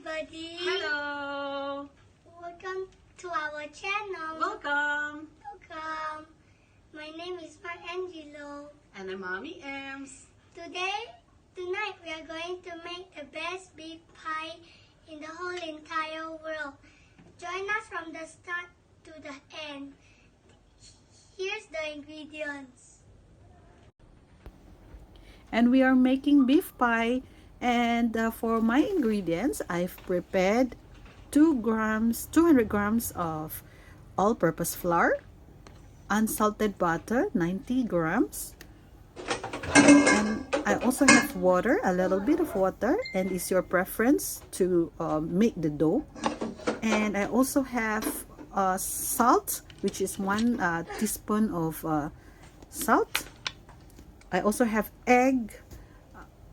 everybody. Hello. Welcome to our channel. Welcome. Welcome. My name is Mark Angelo. And I'm Mommy Ems. Tonight we are going to make the best beef pie in the whole entire world. Join us from the start to the end. Here's the ingredients. And we are making beef pie, and for my ingredients I've prepared 200 grams of all-purpose flour, unsalted butter 90 grams, and I also have water, a little bit of water, and it's your preference to make the dough. And I also have salt, which is 1 teaspoon of salt. I also have egg,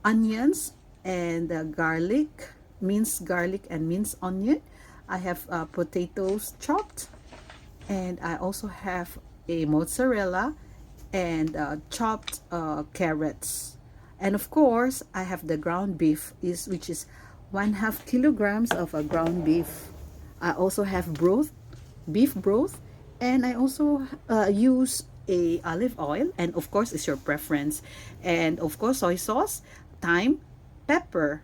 onions, and garlic, minced garlic and minced onion. I have potatoes chopped, and I also have a mozzarella and chopped carrots. And of course, I have the ground beef, which is 1/2 kilograms of ground beef. I also have beef broth, and I also use a olive oil, and of course it's your preference, and of course soy sauce, thyme, pepper,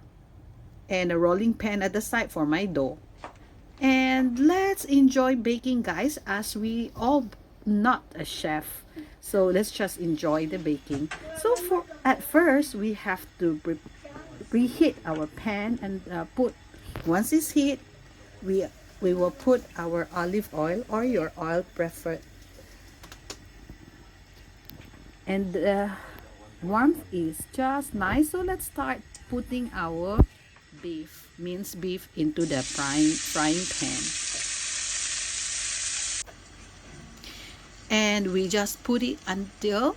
and a rolling pan at the side for my dough. And let's enjoy baking, guys, as we all not a chef, so let's just enjoy the baking. So at first we have to preheat our pan, and once it's heat, we will put our olive oil or your oil preferred, and the warmth is just nice. So let's start putting our minced beef into the frying pan, and we just put it until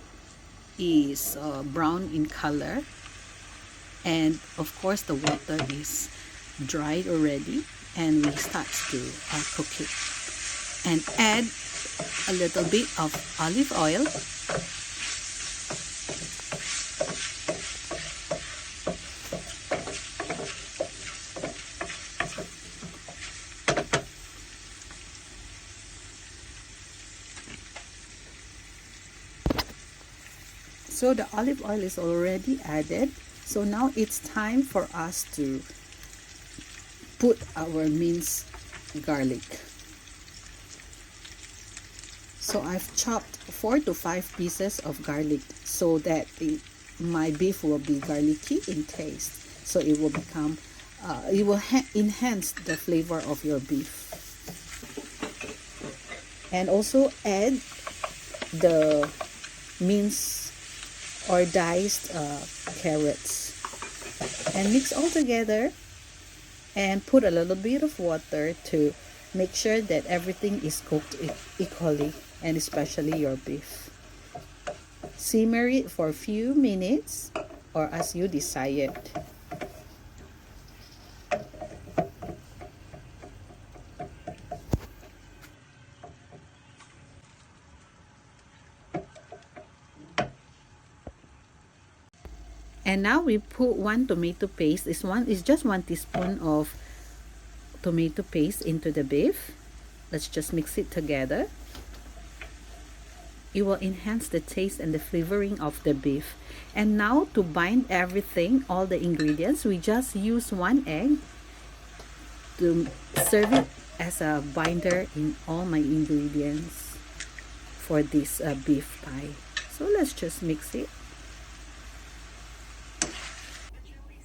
is brown in color. And of course the water is dried already, and we start to cook it, and add a little bit of olive oil, so the olive oil is already added. So now it's time for us to put our minced garlic. So I've chopped 4 to 5 pieces of garlic so that my beef will be garlicky in taste. So it will become, it will enhance the flavor of your beef. And also add the minced or diced carrots, and mix all together, and put a little bit of water to make sure that everything is cooked equally, and especially your beef. Simmer it for a few minutes or as you desired. And now we put 1 tomato paste. This one is just 1 teaspoon of tomato paste into the beef. Let's just mix it together. It will enhance the taste and the flavoring of the beef. And now to bind everything, all the ingredients, we just use 1 egg to serve it as a binder in all my ingredients for this beef pie. So let's just mix it.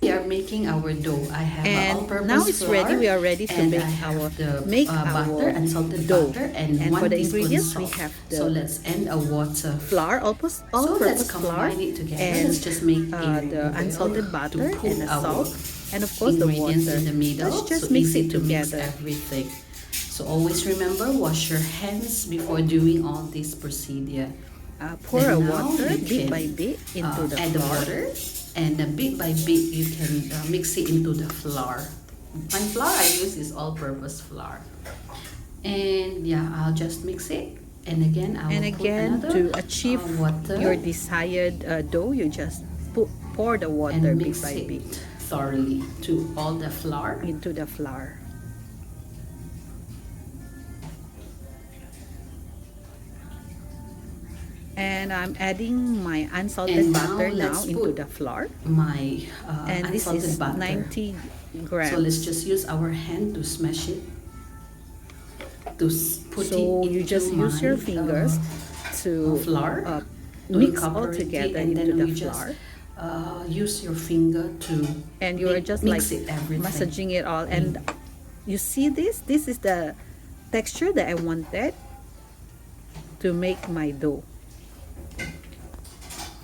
We are making our dough. I have And all-purpose now it's flour, ready. We are ready to and make I have our butter and salted dough. butter, and And 1 for the teaspoon ingredients, salt. we have So the let's add a water. flour, So all-purpose let's flour, combine it together. and Let's just make the unsalted butter, to put and the our salt, and of course the ingredients water. in the middle. Let's just so mix easy it to mix together. everything. So always remember, wash your hands before doing all this procedure. Pour Then a now water you bit can, by bit into the add the flour. water, and bit by bit you can mix it into the flour. My flour I use is all-purpose flour, and yeah, I'll just mix it, and again I will And again, put to another achieve water your desired dough, you just pour the water and bit mix by it bit. thoroughly to all the flour. into the flour. And I'm adding my unsalted And butter now now let's into put the flour. My And this unsalted is butter. 90 grams. So let's just use our hand to smash it. To put So it you into just use your my, fingers to flour to mix all incorporate together it, and into then the you flour. just use your finger to And you are just like mix it everything. massaging it all. And you see this? This is the texture that I wanted to make my dough.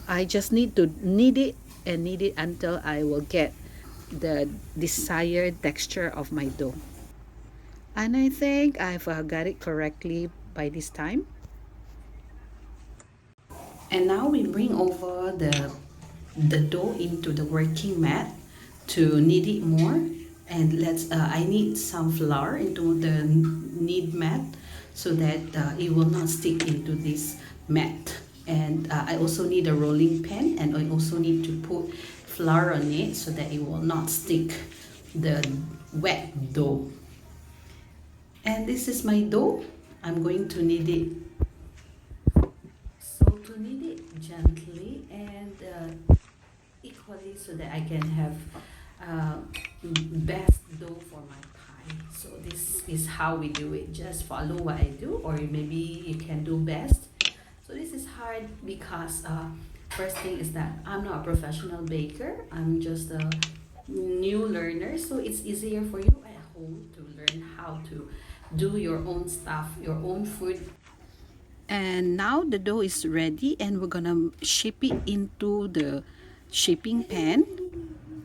I just need to knead it and knead it until I will get the desired texture of my dough. And I think I've got it correctly by this time. And now we bring over the dough into the working mat to knead it more. And I need some flour into the knead mat so that it will not stick into this mat. And I also need a rolling pin, and I also need to put flour on it so that it will not stick the wet dough. And this is my dough. I'm going to knead it. So to knead it gently and equally so that I can have best dough for my pie. So this is how we do it. Just follow what I do, or maybe you can do best. So this is hard because first thing is that I'm not a professional baker. I'm just a new learner. So it's easier for you at home to learn how to do your own stuff, your own food. And now the dough is ready, and we're gonna shape it into the shaping pan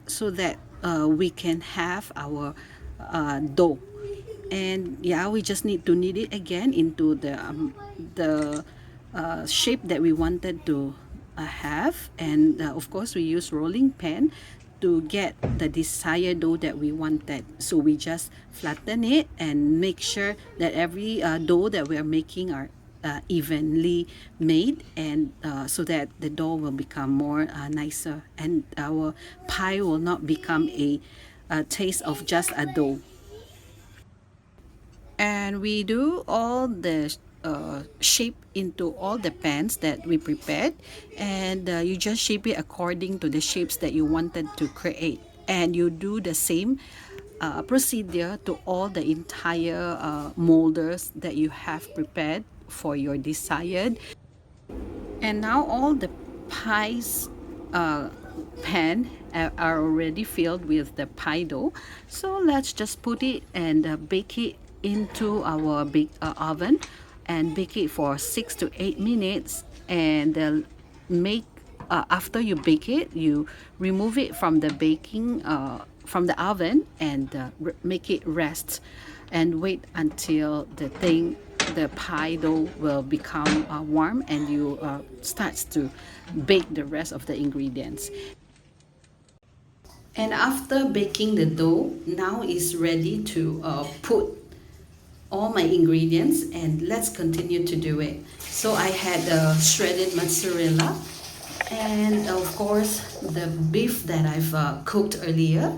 so that we can have our dough. And yeah, we just need to knead it again into the shape that we wanted to have. And of course we use rolling pin to get the desired dough that we wanted. So we just flatten it and make sure that every dough that we are making are evenly made, and so that the dough will become more nicer, and our pie will not become a taste of just a dough. And we do all the shape into all the pans that we prepared, and you just shape it according to the shapes that you wanted to create, and you do the same procedure to all the entire molders that you have prepared for your desired. And now all the pies pan are already filled with the pie dough. So let's just put it and bake it into our oven, and bake it for 6 to 8 minutes. And make after you bake it, you remove it from the baking from the oven, and make it rest, and wait until the pie dough will become warm, and you starts to bake the rest of the ingredients. And after baking the dough, now is ready to put all my ingredients, and let's continue to do it. So I had shredded mozzarella, and of course the beef that I've cooked earlier.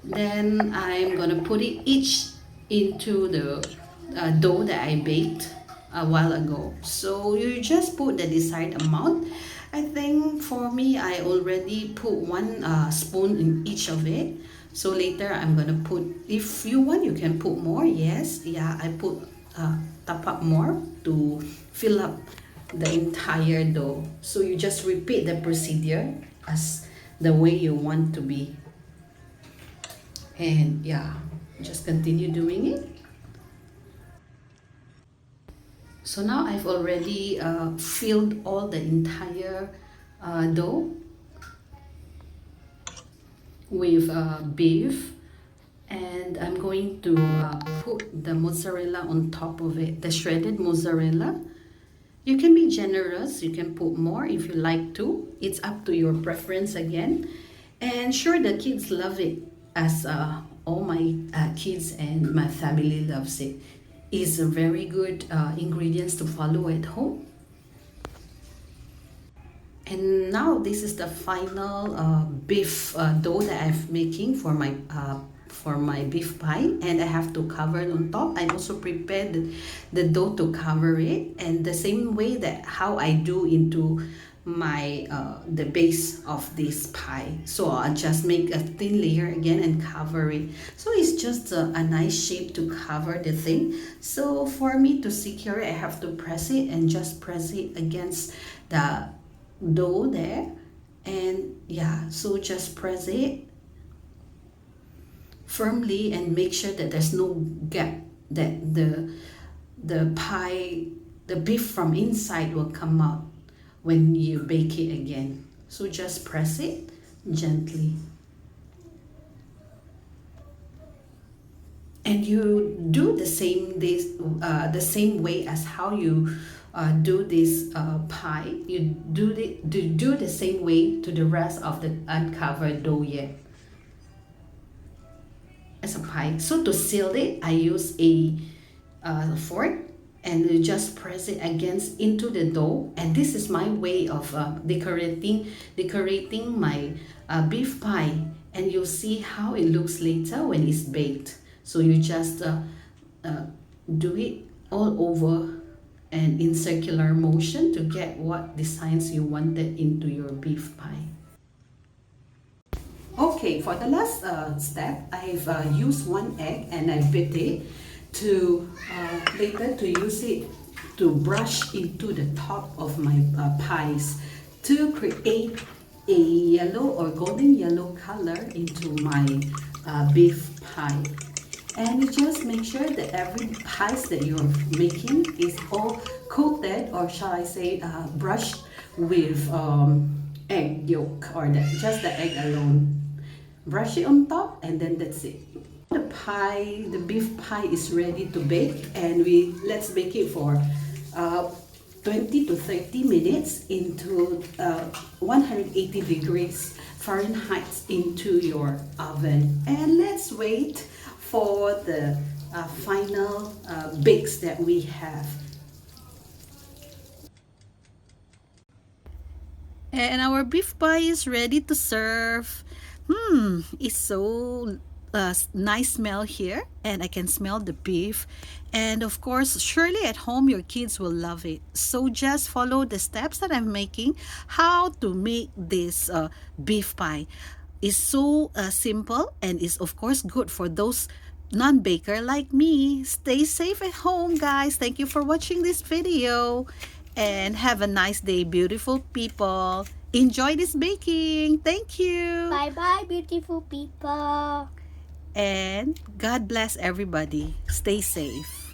Then I'm gonna put it each into the dough that I baked a while ago. So you just put the desired amount. I think for me, I already put 1 spoon in each of it. So later I'm gonna put, if you want, you can put more. Yes, yeah, I put top up more to fill up the entire dough. So you just repeat the procedure as the way you want to be. And yeah, just continue doing it. So now I've already filled all the entire dough with beef, and I'm going to put the mozzarella on top of it, the shredded mozzarella. You can be generous, you can put more if you like to. It's up to your preference again. And sure, the kids love it, as all my kids and my family loves it. It's a very good ingredients to follow at home. And now this is the final beef dough that I'm making for my beef pie, and I have to cover it on top. I also prepared the dough to cover it, and the same way that how I do into my the base of this pie. So I'll just make a thin layer again and cover it, so it's just a nice shape to cover the thing. So for me to secure it, I have to press it and just press it against the dough there. And yeah, so just press it firmly and make sure that there's no gap, that the pie, the beef from inside will come out when you bake it again. So just press it gently, and you do the same way as how you do this pie. You do the same way to the rest of the uncovered dough yet as a pie. So to seal it, I use a fork, and you just press it against into the dough. And this is my way of decorating my beef pie, and you'll see how it looks later when it's baked. So you just do it all over and in circular motion to get what designs you wanted into your beef pie. Okay, for the last step, I've used one egg and I beat it to later to use it to brush into the top of my pies to create a yellow or golden yellow color into my beef pie. And you just make sure that every pies that you're making is all coated, or shall I say brushed with egg yolk, or just the egg alone. Brush it on top, and then that's it. The beef pie is ready to bake, and let's bake it for 20 to 30 minutes into 180 degrees Fahrenheit into your oven. And let's wait for the final bakes that we have. And our beef pie is ready to serve. It's so nice smell here, and I can smell the beef. And of course, surely at home your kids will love it. So just follow the steps that I'm making how to make this beef pie. It's so simple, and is of course good for those non-baker like me. Stay safe at home, guys. Thank you for watching this video, and have a nice day, beautiful people. Enjoy this baking. Thank you. Bye bye, beautiful people. And God bless everybody. Stay safe.